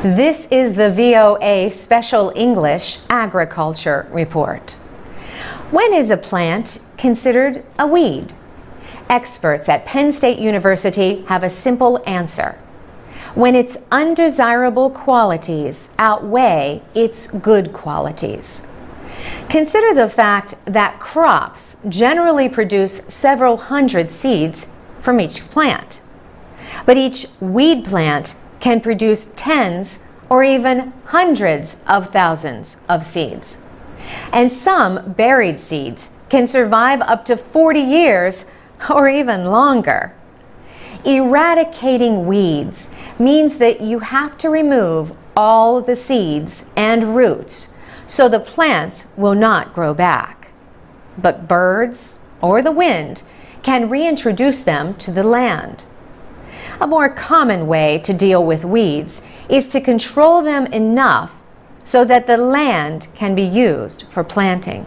This is the VOA Special English Agriculture Report. When is a plant considered a weed? Experts at Penn State University have a simple answer. When its undesirable qualities outweigh its good qualities. Consider the fact that crops generally produce several hundred seeds from each plant. But each weed plant can produce tens or even hundreds of thousands of seeds. And some buried seeds can survive up to 40 years or even longer. Eradicating weeds means that you have to remove all the seeds and roots so the plants will not grow back. But birds or the wind can reintroduce them to the land. A more common way to deal with weeds is to control them enough so that the land can be used for planting.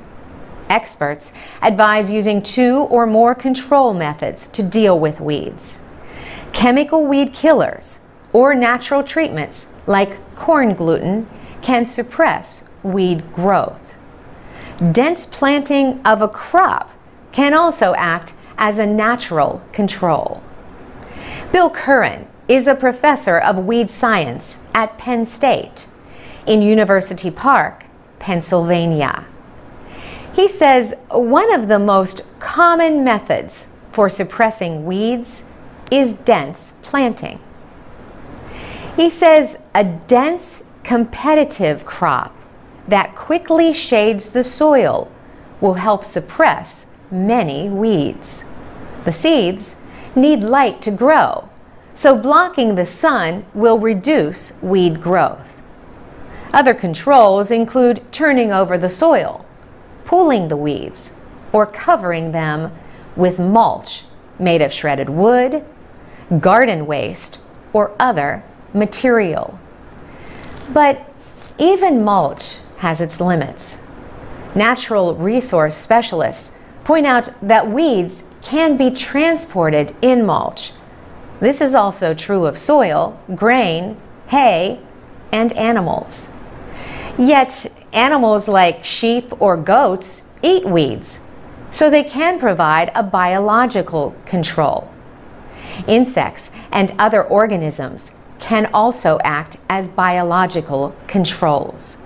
Experts advise using 2 or more control methods to deal with weeds. Chemical weed killers or natural treatments like corn gluten can suppress weed growth. Dense planting of a crop can also act as a natural control. Bill Curran is a professor of weed science at Penn State in University Park, Pennsylvania. He says one of the most common methods for suppressing weeds is dense planting. He says a dense, competitive crop that quickly shades the soil will help suppress many weeds. The seeds need light to grow, so blocking the sun will reduce weed growth. Other controls include turning over the soil, pulling the weeds, or covering them with mulch made of shredded wood, garden waste, or other material. But even mulch has its limits. Natural resource specialists point out that weeds can be transported in mulch. This is also true of soil, grain, hay, and animals. Yet, animals like sheep or goats eat weeds, so they can provide a biological control. Insects and other organisms can also act as biological controls.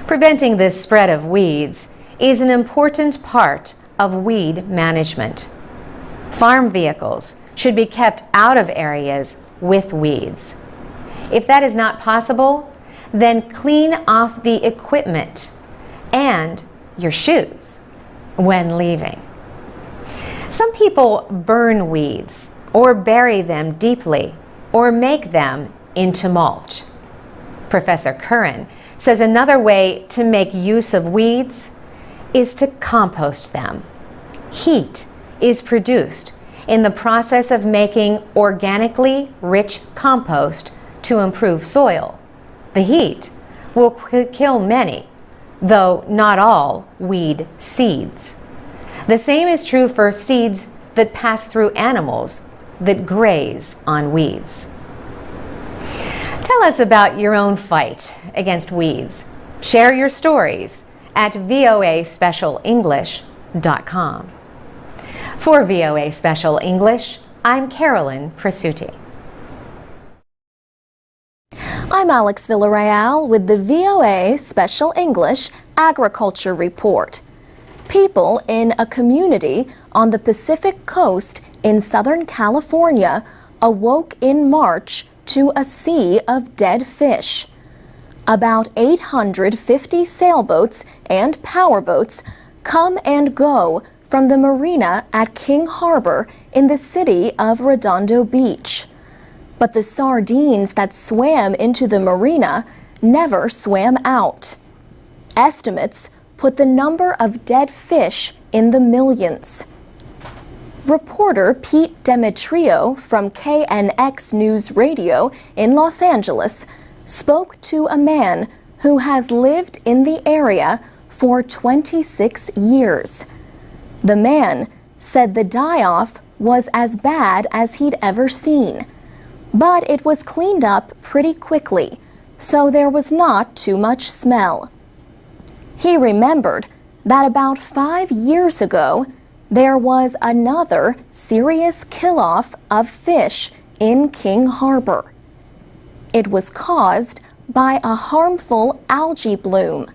Preventing the spread of weeds is an important part of weed management. Farm vehicles should be kept out of areas with weeds. If that is not possible, then clean off the equipment and your shoes when leaving. Some people burn weeds or bury them deeply or make them into mulch. Professor Curran says another way to make use of weeds is to compost them. Heat is produced in the process of making organically rich compost to improve soil. The heat will kill many, though not all, weed seeds. The same is true for seeds that pass through animals that graze on weeds. Tell us about your own fight against weeds. Share your stories at voaspecialenglish.com. For VOA Special English, I'm Carolyn Presutti. I'm Alex Villarreal with the VOA Special English Agriculture Report. People in a community on the Pacific Coast in Southern California awoke in March to a sea of dead fish. About 850 sailboats and powerboats come and go from the marina at King Harbor in the city of Redondo Beach. But the sardines that swam into the marina never swam out. Estimates put the number of dead fish in the millions. Reporter Pete Demetrio from KNX News Radio in Los Angeles spoke to a man who has lived in the area for 26 years. The man said the die-off was as bad as he'd ever seen, but it was cleaned up pretty quickly so there was not too much smell. He remembered that about 5 years ago, there was another serious kill-off of fish in King Harbor. It was caused by a harmful algae bloom,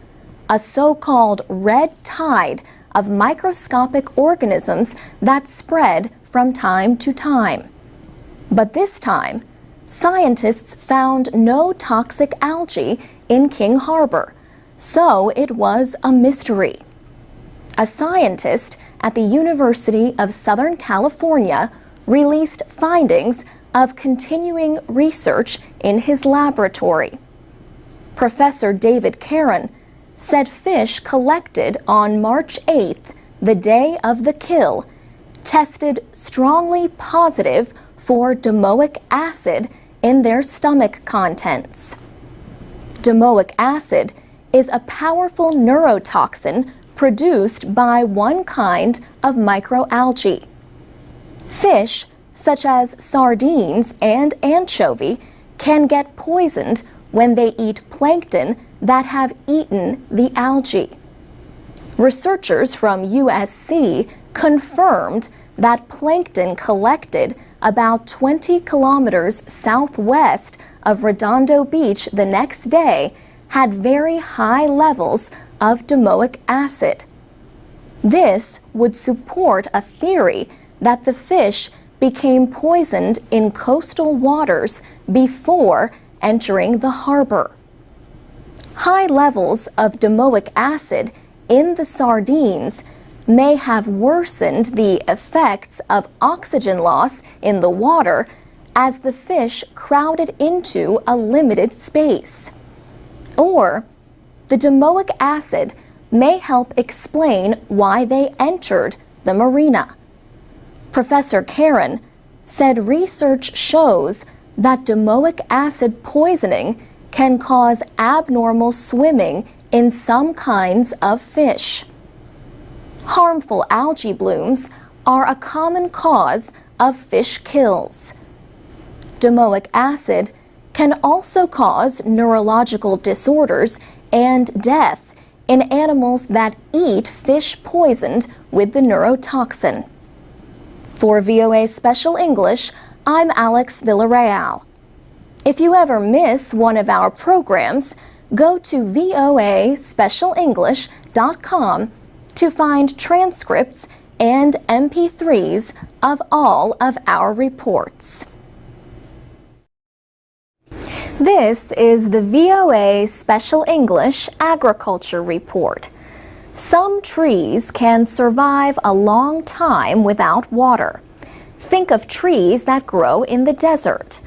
a so-called red tide of microscopic organisms that spread from time to time. But this time, scientists found no toxic algae in King Harbor, so it was a mystery. A scientist at the University of Southern California released findings of continuing research in his laboratory. Professor David Caron said fish collected on March 8th, the day of the kill, tested strongly positive for domoic acid in their stomach contents. Domoic acid is a powerful neurotoxin produced by one kind of microalgae. Fish, such as sardines and anchovy, can get poisoned when they eat plankton that have eaten the algae. Researchers from USC confirmed that plankton collected about 20 kilometers southwest of Redondo Beach the next day had very high levels of domoic acid. This would support a theory that the fish became poisoned in coastal waters before entering the harbor. High levels of domoic acid in the sardines may have worsened the effects of oxygen loss in the water as the fish crowded into a limited space. Or the domoic acid may help explain why they entered the marina. Professor Caron said research shows that domoic acid poisoning can cause abnormal swimming in some kinds of fish. Harmful algae blooms are a common cause of fish kills. Domoic acid can also cause neurological disorders and death in animals that eat fish poisoned with the neurotoxin. For VOA Special English, I'm Alex Villarreal. If you ever miss one of our programs, go to voaspecialenglish.com to find transcripts and MP3s of all of our reports. This is the VOA Special English Agriculture Report. Some trees can survive a long time without water. Think of trees that grow in the desert.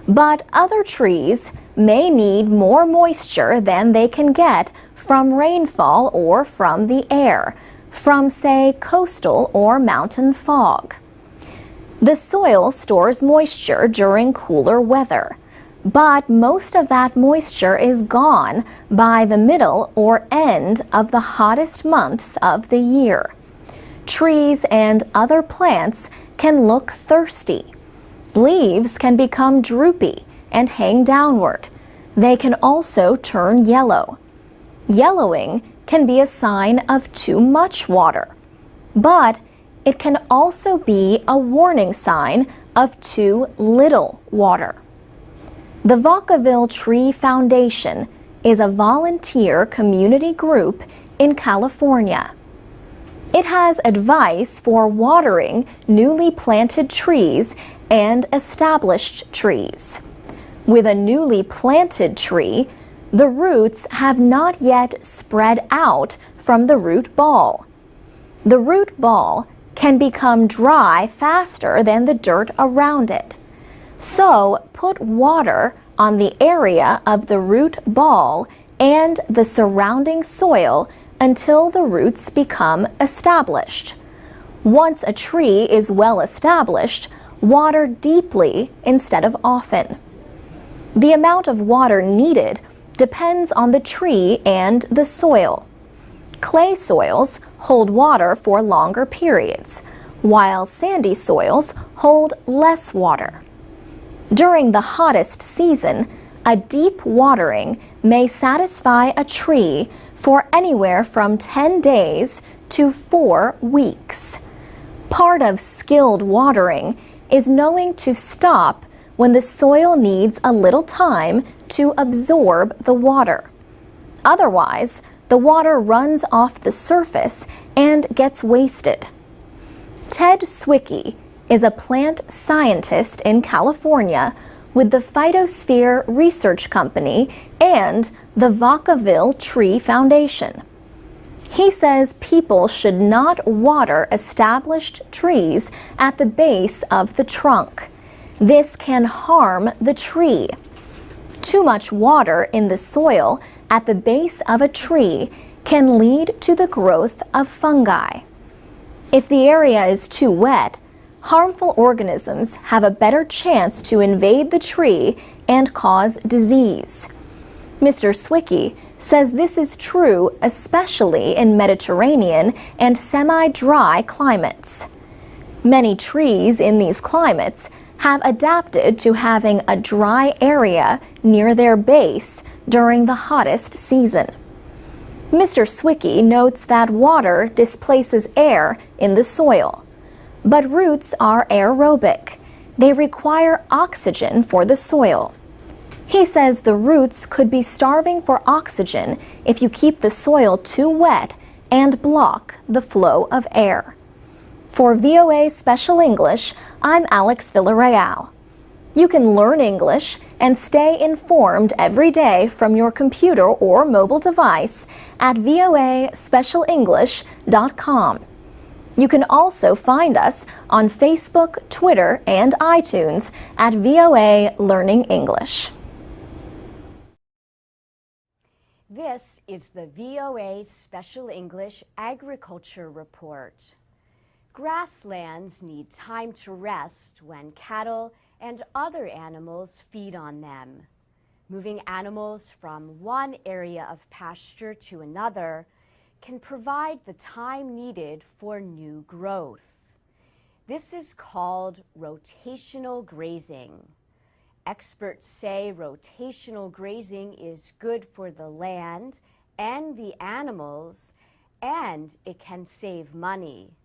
But other trees may need more moisture than they can get from rainfall or from the air, from, say, coastal or mountain fog. The soil stores moisture during cooler weather, but most of that moisture is gone by the middle or end of the hottest months of the year. Trees and other plants can look thirsty. Leaves can become droopy and hang downward. They can also turn yellow. Yellowing can be a sign of too much water, but it can also be a warning sign of too little water. The Vacaville Tree Foundation is a volunteer community group in California. It has advice for watering newly planted trees and established trees. With a newly planted tree, the roots have not yet spread out from the root ball. The root ball can become dry faster than the dirt around it. So put water on the area of the root ball and the surrounding soil until the roots become established. Once a tree is well established, water deeply instead of often. The amount of water needed depends on the tree and the soil. Clay soils hold water for longer periods, while sandy soils hold less water. During the hottest season, A deep watering may satisfy a tree for anywhere from 10 days to 4 weeks. Part of skilled watering is knowing to stop when the soil needs a little time to absorb the water. Otherwise, the water runs off the surface and gets wasted. Ted Zwicky is a plant scientist in California with the Phytosphere Research Company and the Vacaville Tree Foundation. He says people should not water established trees at the base of the trunk. This can harm the tree. Too much water in the soil at the base of a tree can lead to the growth of fungi. If the area is too wet, harmful organisms have a better chance to invade the tree and cause disease. Mr. Zwicky says this is true especially in Mediterranean and semi-dry climates. Many trees in these climates have adapted to having a dry area near their base during the hottest season. Mr. Zwicky notes that water displaces air in the soil, but roots are aerobic. They require oxygen for the soil. He says the roots could be starving for oxygen if you keep the soil too wet and block the flow of air. For VOA Special English, I'm Alex Villarreal. You can learn English and stay informed every day from your computer or mobile device at voaspecialenglish.com. You can also find us on Facebook, Twitter, and iTunes at VOA Learning English. This is the VOA Special English Agriculture Report. Grasslands need time to rest when cattle and other animals feed on them. Moving animals from one area of pasture to another can provide the time needed for new growth. This is called rotational grazing. Experts say rotational grazing is good for the land and the animals, and it can save money.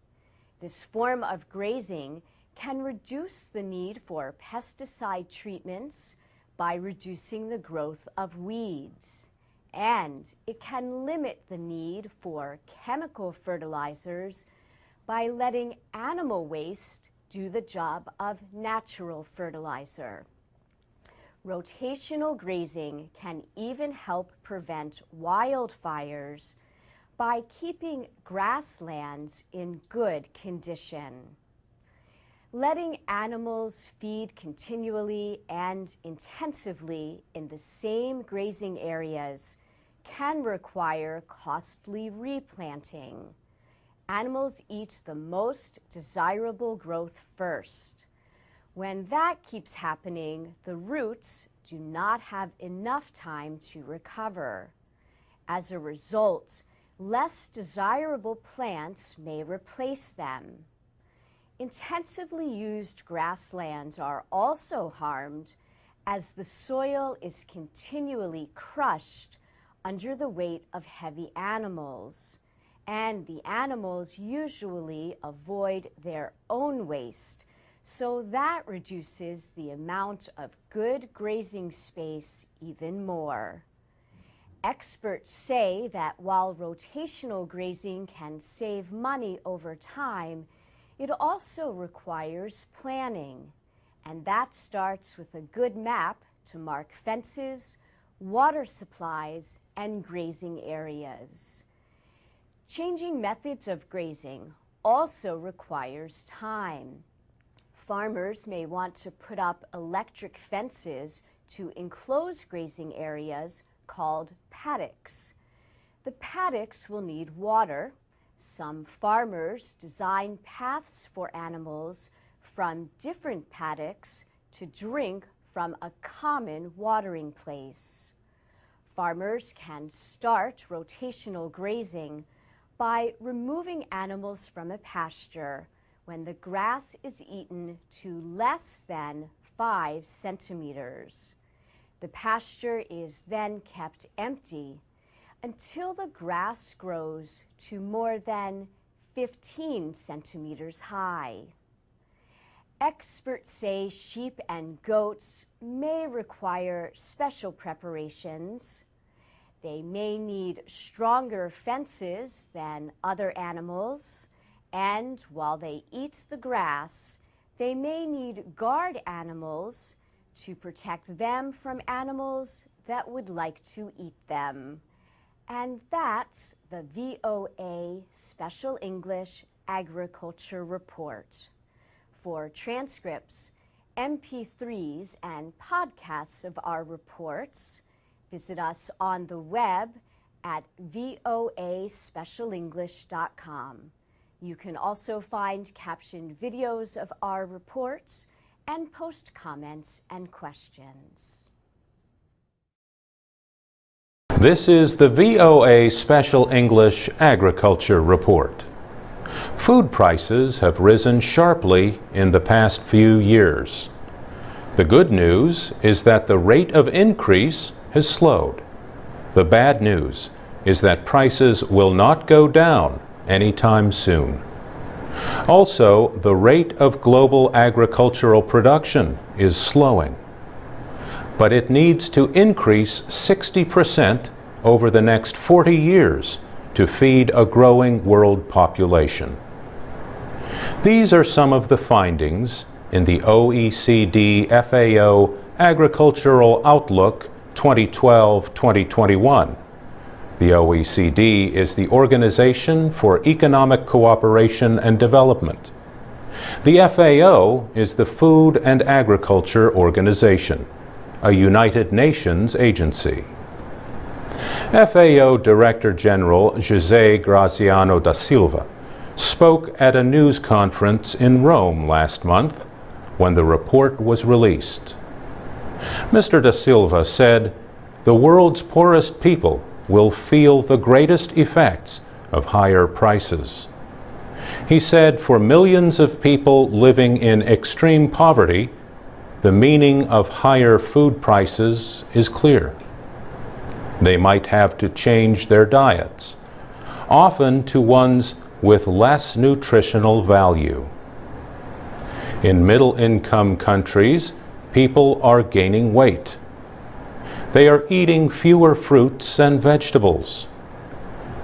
This form of grazing can reduce the need for pesticide treatments by reducing the growth of weeds, and it can limit the need for chemical fertilizers by letting animal waste do the job of natural fertilizer. Rotational grazing can even help prevent wildfires by keeping grasslands in good condition. Letting animals feed continually and intensively in the same grazing areas can require costly replanting. Animals eat the most desirable growth first. When that keeps happening, the roots do not have enough time to recover. As a result, less desirable plants may replace them. Intensively used grasslands are also harmed as the soil is continually crushed under the weight of heavy animals, and the animals usually avoid their own waste, so that reduces the amount of good grazing space even more. Experts say that while rotational grazing can save money over time, it also requires planning, and that starts with a good map to mark fences, water supplies, and grazing areas. Changing methods of grazing also requires time. Farmers may want to put up electric fences to enclose grazing areas called paddocks. The paddocks will need water. Some farmers design paths for animals from different paddocks to drink from a common watering place. Farmers can start rotational grazing by removing animals from a pasture when the grass is eaten to less than 5 centimeters. The pasture is then kept empty until the grass grows to more than 15 centimeters high. Experts say sheep and goats may require special preparations. They may need stronger fences than other animals, and while they eat the grass, they may need guard animals to protect them from animals that would like to eat them. And that's the VOA Special English Agriculture Report. For transcripts, MP3s, and podcasts of our reports, visit us on the web at voaspecialenglish.com. You can also find captioned videos of our reports and post comments and questions. This is the VOA Special English Agriculture Report. Food prices have risen sharply in the past few years. The good news is that the rate of increase has slowed. The bad news is that prices will not go down anytime soon. Also, the rate of global agricultural production is slowing, but it needs to increase 60% over the next 40 years to feed a growing world population. These are some of the findings in the OECD FAO Agricultural Outlook 2012-2021. The OECD is the Organization for Economic Cooperation and Development. The FAO is the Food and Agriculture Organization, a United Nations agency. FAO Director General José Graziano da Silva spoke at a news conference in Rome last month when the report was released. Mr. da Silva said, "The world's poorest people will feel the greatest effects of higher prices." He said for millions of people living in extreme poverty, the meaning of higher food prices is clear. They might have to change their diets, often to ones with less nutritional value. In middle-income countries, people are gaining weight. They are eating fewer fruits and vegetables,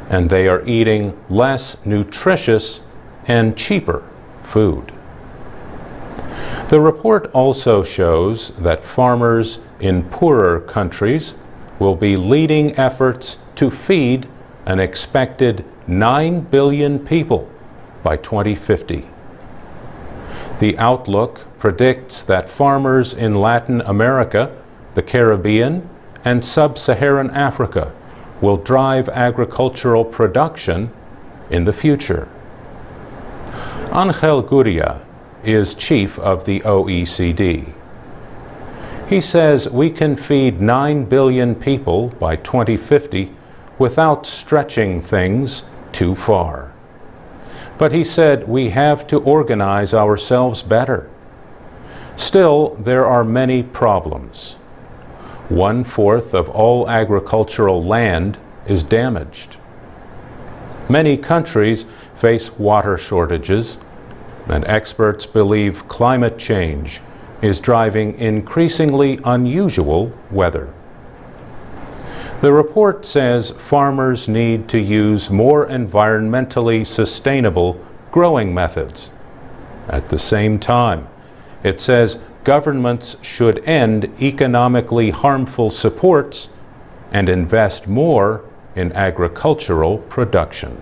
and they are eating less nutritious and cheaper food. The report also shows that farmers in poorer countries will be leading efforts to feed an expected 9 billion people by 2050. The outlook predicts that farmers in Latin America, the Caribbean, and sub-Saharan Africa will drive agricultural production in the future. Angel Gurria is chief of the OECD. He says we can feed 9 billion people by 2050 without stretching things too far. But he said we have to organize ourselves better. Still, there are many problems. 1/4 of all agricultural land is damaged. Many countries face water shortages, and experts believe climate change is driving increasingly unusual weather. The report says farmers need to use more environmentally sustainable growing methods. At the same time, it says governments should end economically harmful supports and invest more in agricultural production.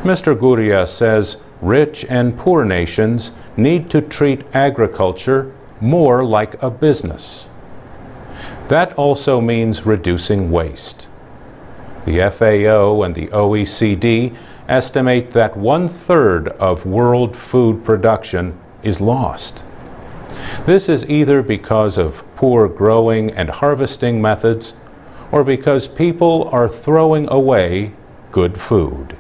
Mr. Gurria says rich and poor nations need to treat agriculture more like a business. That also means reducing waste. The FAO and the OECD estimate that 1/3 of world food production is lost. This is either because of poor growing and harvesting methods or because people are throwing away good food.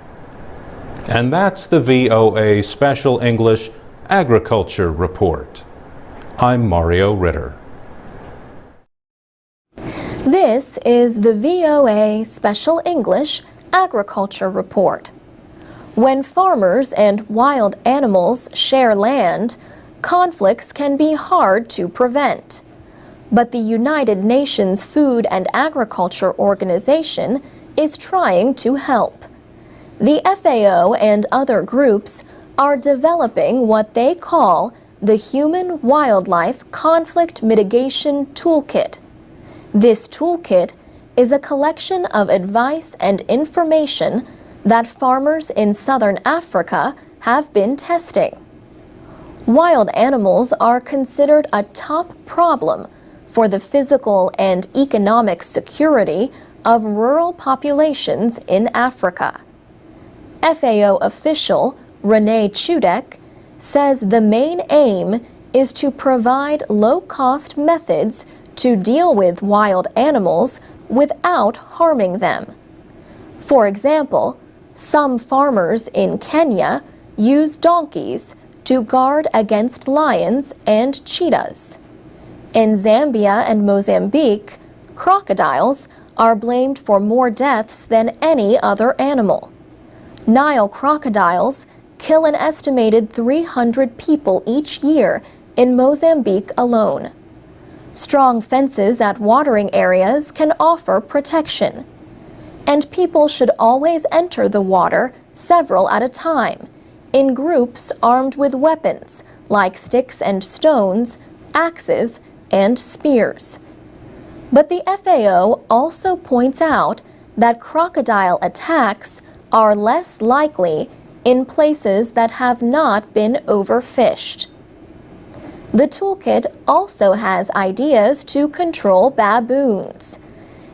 And that's the VOA Special English Agriculture Report. I'm Mario Ritter. This is the VOA Special English Agriculture Report. When farmers and wild animals share land, conflicts can be hard to prevent. But the United Nations Food and Agriculture Organization is trying to help. The FAO and other groups are developing what they call the Human-Wildlife Conflict Mitigation Toolkit. This toolkit is a collection of advice and information that farmers in southern Africa have been testing. Wild animals are considered a top problem for the physical and economic security of rural populations in Africa. FAO official Renee Chudek says the main aim is to provide low-cost methods to deal with wild animals without harming them. For example, some farmers in Kenya use donkeys to guard against lions and cheetahs. In Zambia and Mozambique, crocodiles are blamed for more deaths than any other animal. Nile crocodiles kill an estimated 300 people each year in Mozambique alone. Strong fences at watering areas can offer protection. And people should always enter the water several at a time, in groups armed with weapons like sticks and stones, axes, and spears. But the FAO also points out that crocodile attacks are less likely in places that have not been overfished. The toolkit also has ideas to control baboons.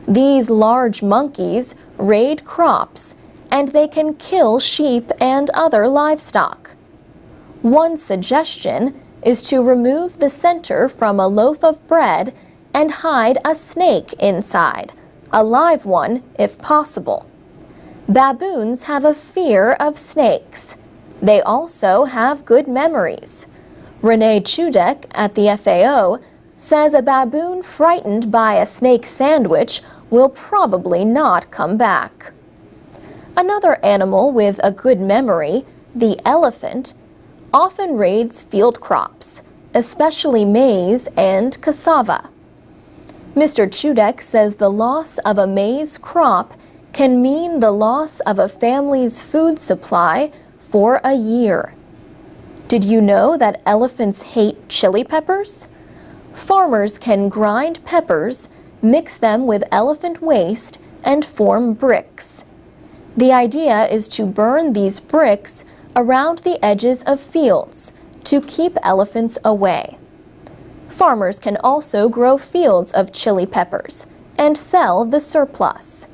These large monkeys raid crops, and they can kill sheep and other livestock. One suggestion is to remove the center from a loaf of bread and hide a snake inside, a live one if possible. Baboons have a fear of snakes. They also have good memories. Renee Chudek at the FAO says a baboon frightened by a snake sandwich will probably not come back. Another animal with a good memory, the elephant, often raids field crops, especially maize and cassava. Mr. Chudek says the loss of a maize crop can mean the loss of a family's food supply for a year. Did you know that elephants hate chili peppers? Farmers can grind peppers, mix them with elephant waste, and form bricks. The idea is to burn these bricks around the edges of fields to keep elephants away. Farmers can also grow fields of chili peppers and sell the surplus.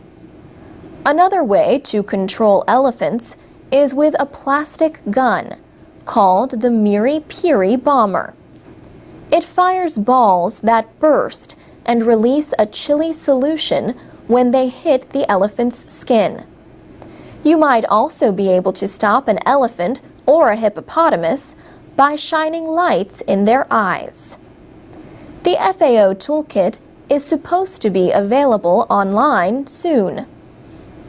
Another way to control elephants is with a plastic gun called the Miri Piri bomber. It fires balls that burst and release a chili solution when they hit the elephant's skin. You might also be able to stop an elephant or a hippopotamus by shining lights in their eyes. The FAO toolkit is supposed to be available online soon.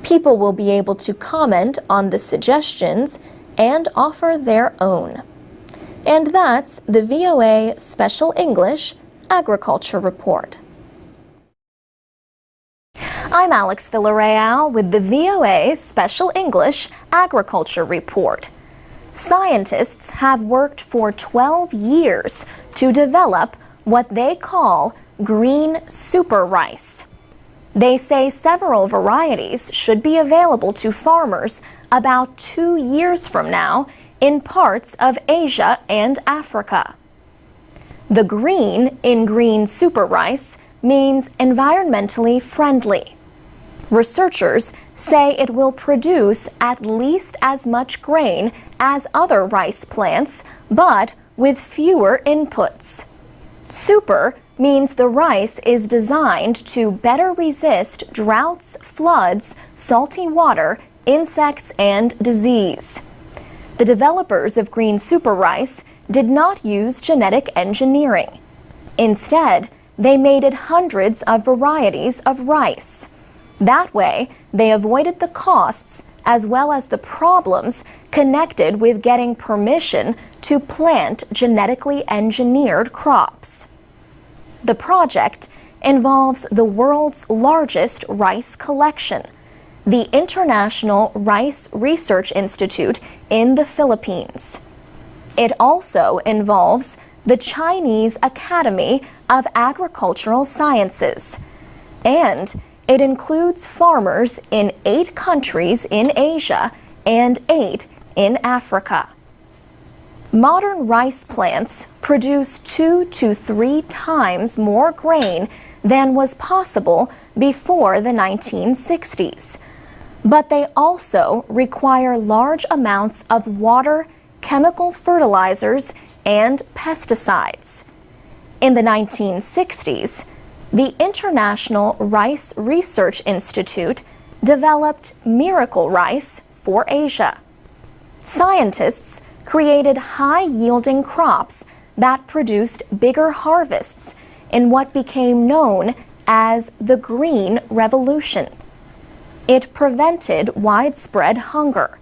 People will be able to comment on the suggestions and offer their own. And that's the VOA Special English Agriculture Report. I'm Alex Villarreal with the VOA Special English Agriculture Report. Scientists have worked for 12 years to develop what they call green super rice. They say several varieties should be available to farmers about 2 years from now in parts of Asia and Africa. The green in green super rice means environmentally friendly. Researchers say it will produce at least as much grain as other rice plants, but with fewer inputs. Super means the rice is designed to better resist droughts, floods, salty water, insects, and disease. The developers of green super rice did not use genetic engineering. Instead, they mated hundreds of varieties of rice. That way, they avoided the costs as well as the problems connected with getting permission to plant genetically engineered crops. The project involves the world's largest rice collection, the International Rice Research Institute in the Philippines. It also involves the Chinese Academy of Agricultural Sciences, and it includes farmers in 8 countries in Asia and 8 in Africa. Modern rice plants produce 2 to 3 times more grain than was possible before the 1960s. But they also require large amounts of water, chemical fertilizers, and pesticides. In the 1960s, the International Rice Research Institute developed miracle rice for Asia. Scientists created high-yielding crops that produced bigger harvests in what became known as the Green Revolution. It prevented widespread hunger.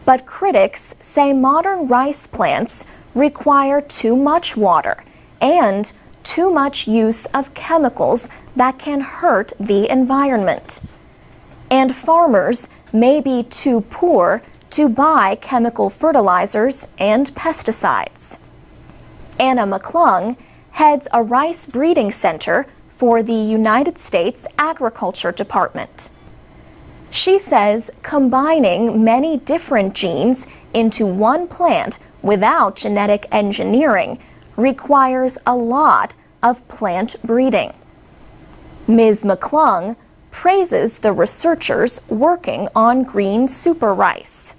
But critics say modern rice plants require too much water and too much use of chemicals that can hurt the environment. And farmers may be too poor to buy chemical fertilizers and pesticides. Anna McClung heads a rice breeding center for the United States Agriculture Department. She says combining many different genes into one plant without genetic engineering requires a lot of plant breeding. Ms. McClung praises the researchers working on green super rice.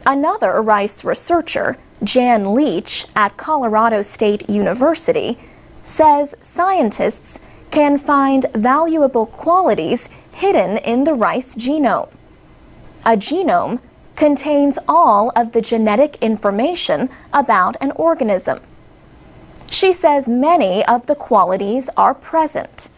Another rice researcher, Jan Leach at Colorado State University, says scientists can find valuable qualities hidden in the rice genome. A genome contains all of the genetic information about an organism. She says many of the qualities are present,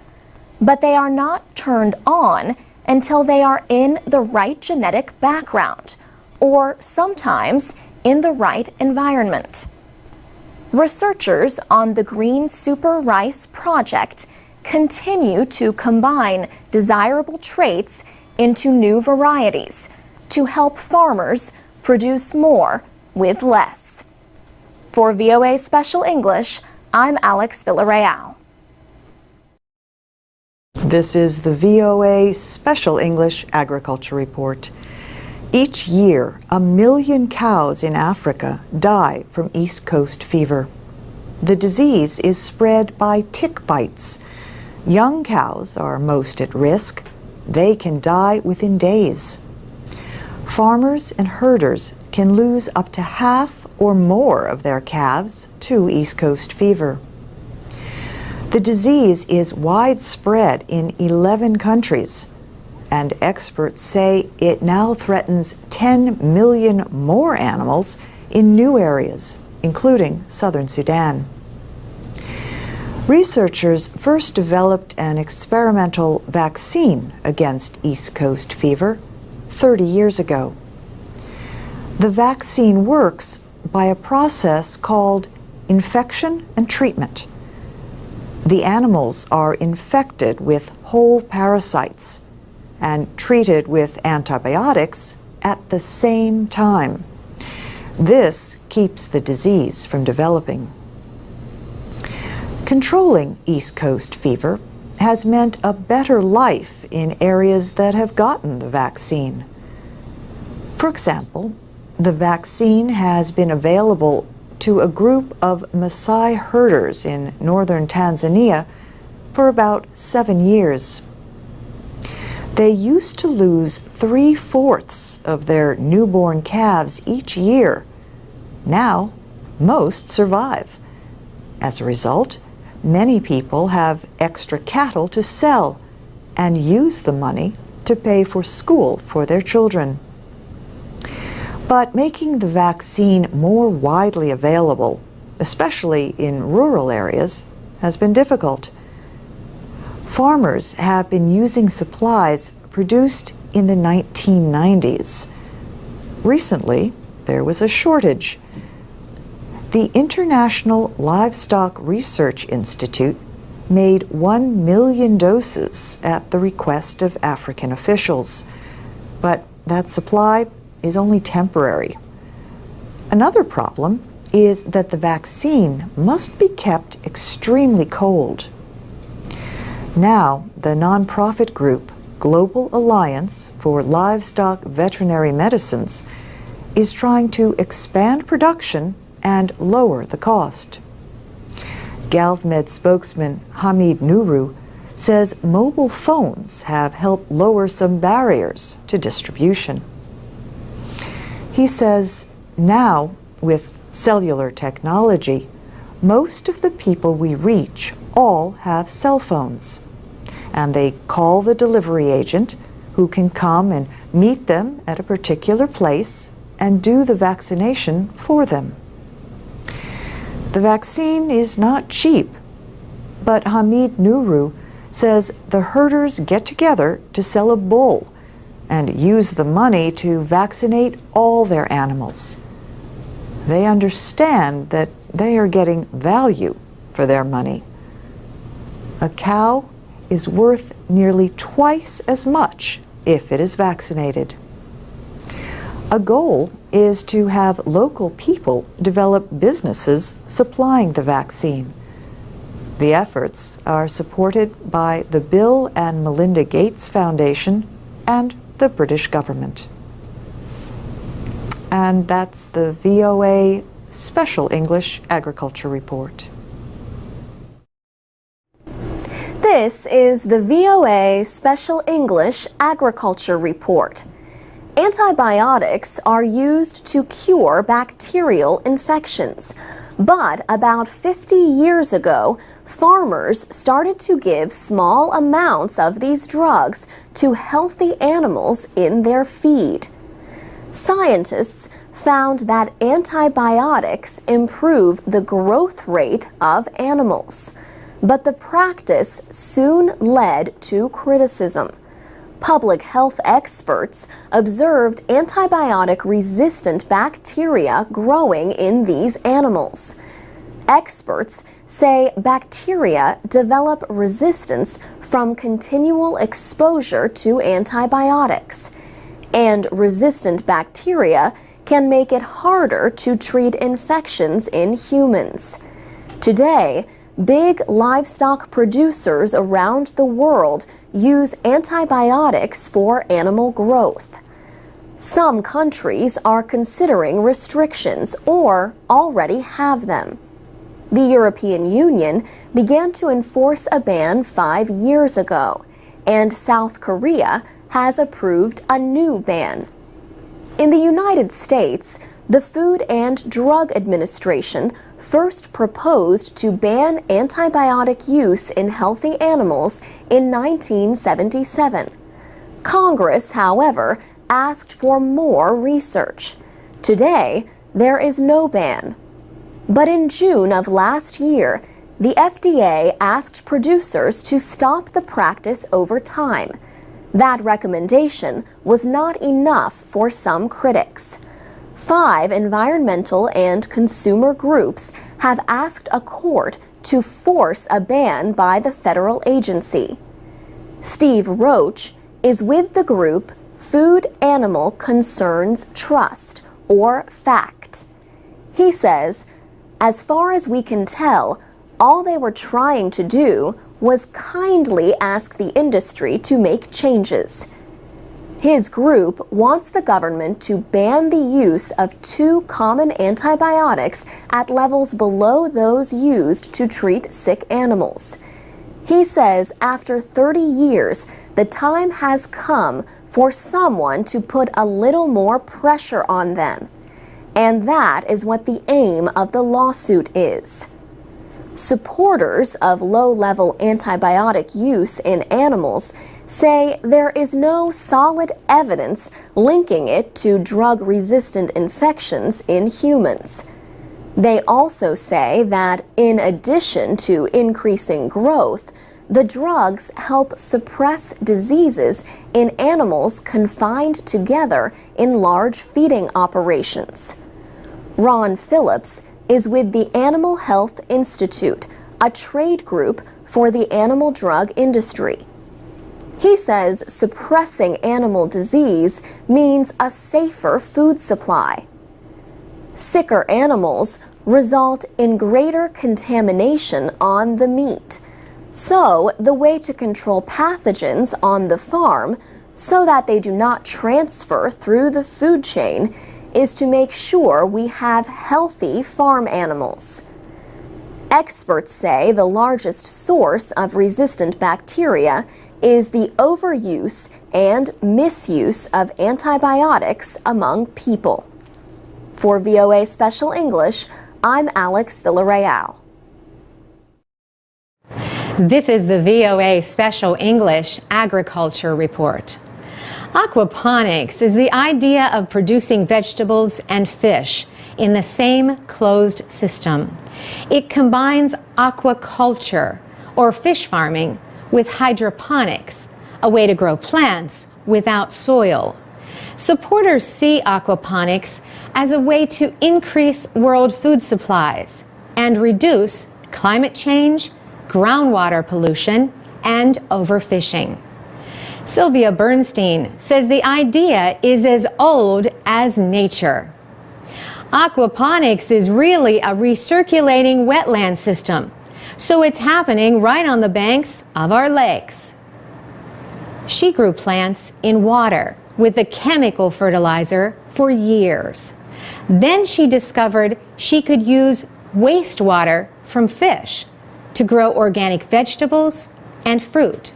but they are not turned on until they are in the right genetic background, or sometimes in the right environment. Researchers on the Green Super Rice Project continue to combine desirable traits into new varieties to help farmers produce more with less. For VOA Special English, I'm Alex Villarreal. This is the VOA Special English Agriculture Report. Each year, 1 million cows in Africa die from East Coast fever. The disease is spread by tick bites. Young cows are most at risk. They can die within days. Farmers and herders can lose up to half or more of their calves to East Coast fever. The disease is widespread in 11 countries, and experts say it now threatens 10 million more animals in new areas, including southern Sudan. Researchers first developed an experimental vaccine against East Coast fever 30 years ago. The vaccine works by a process called infection and treatment. The animals are infected with whole parasites and treated with antibiotics at the same time. This keeps the disease from developing. Controlling East Coast fever has meant a better life in areas that have gotten the vaccine. For example, the vaccine has been available to a group of Maasai herders in northern Tanzania for about 7 years. They used to lose 3/4 of their newborn calves each year. Now, most survive. As a result, many people have extra cattle to sell and use the money to pay for school for their children. But making the vaccine more widely available, especially in rural areas, has been difficult. Farmers have been using supplies produced in the 1990s. Recently, there was a shortage. The International Livestock Research Institute made 1 million doses at the request of African officials, but that supply is only temporary. Another problem is that the vaccine must be kept extremely cold. Now, the nonprofit group Global Alliance for Livestock Veterinary Medicines is trying to expand production and lower the cost. GalvMed spokesman Hamid Nourou says mobile phones have helped lower some barriers to distribution. He says now, with cellular technology, most of the people we reach all have cell phones, and they call the delivery agent who can come and meet them at a particular place and do the vaccination for them. The vaccine is not cheap, but Hamid Nourou says the herders get together to sell a bull and use the money to vaccinate all their animals. They understand that they are getting value for their money. A cow is worth nearly twice as much if it is vaccinated. A goal is to have local people develop businesses supplying the vaccine. The efforts are supported by the Bill and Melinda Gates Foundation and the British government. And that's the VOA Special English Agriculture Report. This is the VOA Special English Agriculture Report. Antibiotics are used to cure bacterial infections, but about 50 years ago, farmers started to give small amounts of these drugs to healthy animals in their feed. Scientists found that antibiotics improve the growth rate of animals, but the practice soon led to criticism. Public health experts observed antibiotic-resistant bacteria growing in these animals. Experts say bacteria develop resistance from continual exposure to antibiotics, and resistant bacteria can make it harder to treat infections in humans. Today, big livestock producers around the world use antibiotics for animal growth. Some countries are considering restrictions or already have them. The European Union began to enforce a ban 5 years ago, and South Korea has approved a new ban. In the United States, the Food and Drug Administration first proposed to ban antibiotic use in healthy animals in 1977. Congress, however, asked for more research. Today, there is no ban. But in June of last year, the FDA asked producers to stop the practice over time. That recommendation was not enough for some critics. 5 environmental and consumer groups have asked a court to force a ban by the federal agency. Steve Roach is with the group Food Animal Concerns Trust, or FACT. He says, as far as we can tell, all they were trying to do was kindly ask the industry to make changes. His group wants the government to ban the use of 2 common antibiotics at levels below those used to treat sick animals. He says after 30 years, the time has come for someone to put a little more pressure on them. And that is what the aim of the lawsuit is. Supporters of low-level antibiotic use in animals say there is no solid evidence linking it to drug-resistant infections in humans. They also say that in addition to increasing growth, the drugs help suppress diseases in animals confined together in large feeding operations. Ron Phillips is with the Animal Health Institute, a trade group for the animal drug industry. He says suppressing animal disease means a safer food supply. Sicker animals result in greater contamination on the meat. So, the way to control pathogens on the farm so that they do not transfer through the food chain is to make sure we have healthy farm animals. Experts say the largest source of resistant bacteria is the overuse and misuse of antibiotics among people. For VOA Special English, I'm Alex Villarreal. This is the VOA Special English Agriculture Report. Aquaponics is the idea of producing vegetables and fish in the same closed system. It combines aquaculture, or fish farming, with hydroponics, a way to grow plants without soil. Supporters see aquaponics as a way to increase world food supplies and reduce climate change, groundwater pollution, and overfishing. Sylvia Bernstein says the idea is as old as nature. Aquaponics is really a recirculating wetland system, so it's happening right on the banks of our lakes. She grew plants in water with a chemical fertilizer for years. Then she discovered she could use wastewater from fish to grow organic vegetables and fruit.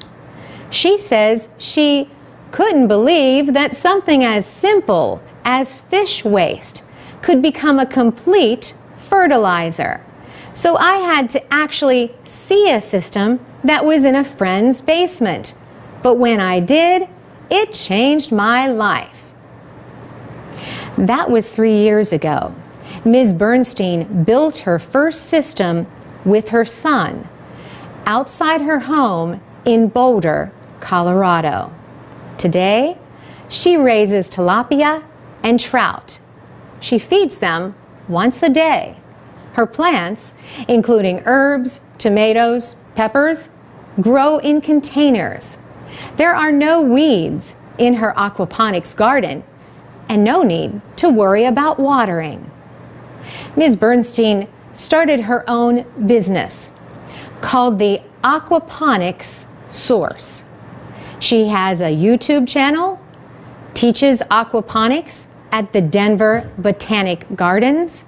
She says she couldn't believe that something as simple as fish waste could become a complete fertilizer. So I had to actually see a system that was in a friend's basement. But when I did, it changed my life. That was 3 years ago. Ms. Bernstein built her first system with her son outside her home in Boulder, Colorado. Today, she raises tilapia and trout. She feeds them once a day. Her plants, including herbs, tomatoes, peppers, grow in containers. There are no weeds in her aquaponics garden and no need to worry about watering. Ms. Bernstein started her own business called the Aquaponics Source. She has a YouTube channel, teaches aquaponics at the Denver Botanic Gardens,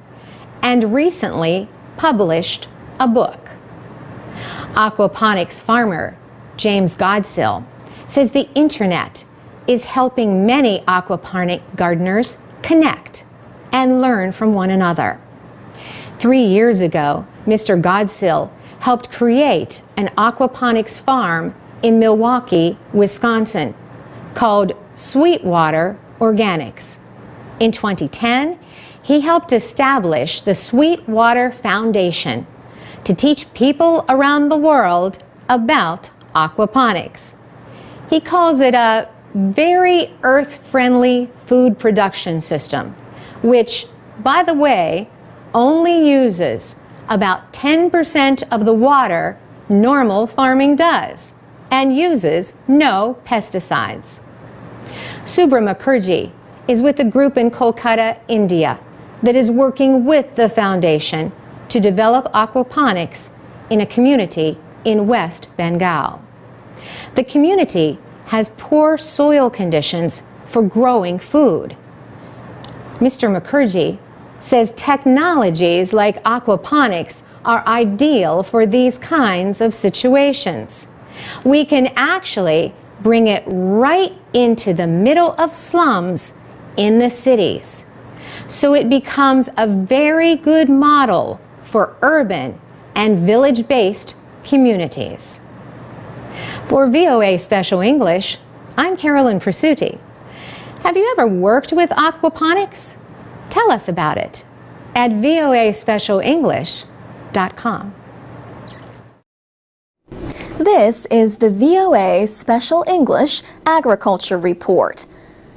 and recently published a book. Aquaponics farmer James Godsill says the internet is helping many aquaponic gardeners connect and learn from one another. 3 years ago, Mr. Godsill helped create an aquaponics farm in Milwaukee, Wisconsin, called Sweetwater Organics. In 2010, he helped establish the Sweetwater Foundation to teach people around the world about aquaponics. He calls it a very earth-friendly food production system, which, by the way, only uses about 10% of the water normal farming does and uses no pesticides. Subra Mukherjee is with a group in Kolkata, India, that is working with the foundation to develop aquaponics in a community in West Bengal. The community has poor soil conditions for growing food. Mr. Mukherjee says technologies like aquaponics are ideal for these kinds of situations. We can actually bring it right into the middle of slums in the cities. So it becomes a very good model for urban and village-based communities. For VOA Special English, I'm Carolyn Presutti. Have you ever worked with aquaponics? Tell us about it at voaspecialenglish.com. This is the VOA Special English Agriculture Report.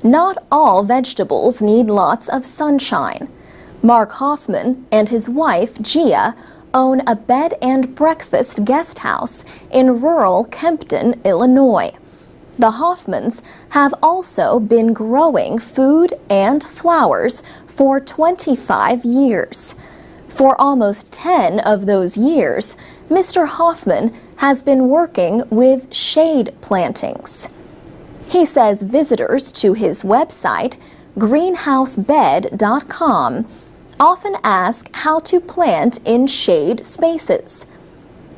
Not all vegetables need lots of sunshine. Mark Hoffman and his wife, Gia, own a bed and breakfast guest house in rural Kempton, Illinois. The Hoffmans have also been growing food and flowers for 25 years. For almost 10 of those years, Mr. Hoffman has been working with shade plantings. He says visitors to his website, greenhousebed.com, often ask how to plant in shade spaces.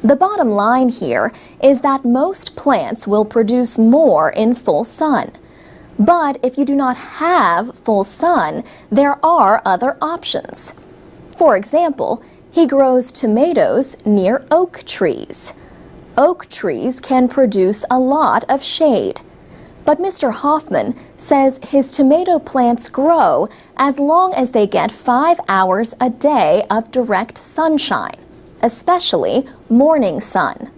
The bottom line here is that most plants will produce more in full sun. But if you do not have full sun, there are other options. For example, he grows tomatoes near oak trees. Oak trees can produce a lot of shade. But Mr. Hoffman says his tomato plants grow as long as they get 5 hours a day of direct sunshine, especially morning sun.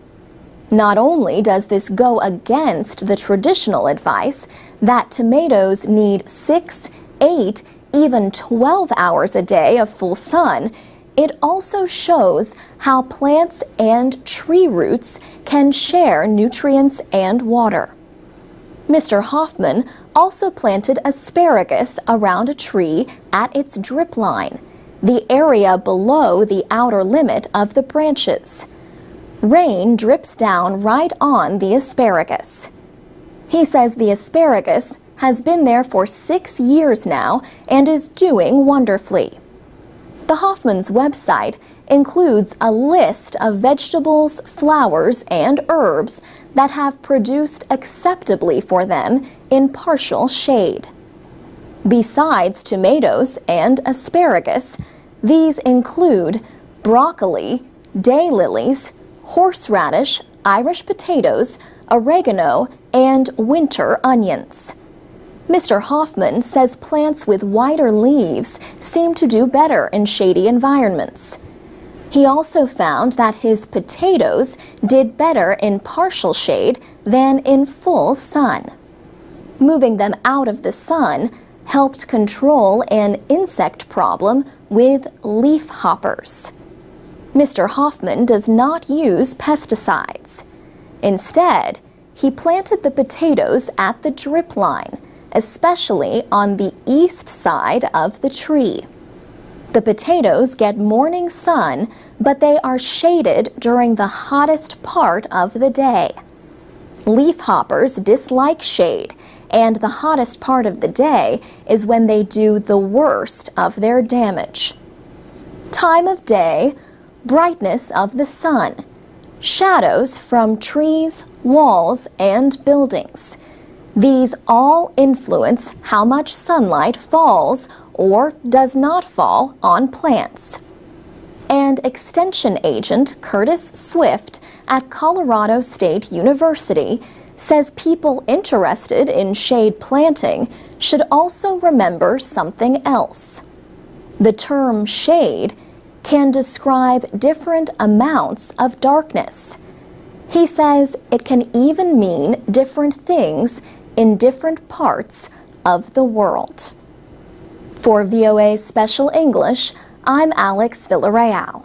Not only does this go against the traditional advice that tomatoes need 6, 8, even 12 hours a day of full sun, it also shows how plants and tree roots can share nutrients and water. Mr. Hoffman also planted asparagus around a tree at its drip line, the area below the outer limit of the branches. Rain drips down right on the asparagus. He says the asparagus has been there for 6 years now and is doing wonderfully. The Hoffman's website includes a list of vegetables, flowers, and herbs that have produced acceptably for them in partial shade. Besides tomatoes and asparagus, these include broccoli, daylilies, horseradish, Irish potatoes, oregano, and winter onions. Mr. Hoffman says plants with wider leaves seem to do better in shady environments. He also found that his potatoes did better in partial shade than in full sun. Moving them out of the sun helped control an insect problem with leaf hoppers. Mr. Hoffman does not use pesticides. Instead, he planted the potatoes at the drip line, especially on the east side of the tree. The potatoes get morning sun, but they are shaded during the hottest part of the day. Leaf hoppers dislike shade, and the hottest part of the day is when they do the worst of their damage. Time of day, brightness of the sun, shadows from trees, walls, and buildings. These all influence how much sunlight falls or does not fall on plants. And Extension Agent Curtis Swift at Colorado State University says people interested in shade planting should also remember something else. The term shade can describe different amounts of darkness. He says it can even mean different things in different parts of the world. For VOA Special English, I'm Alex Villarreal.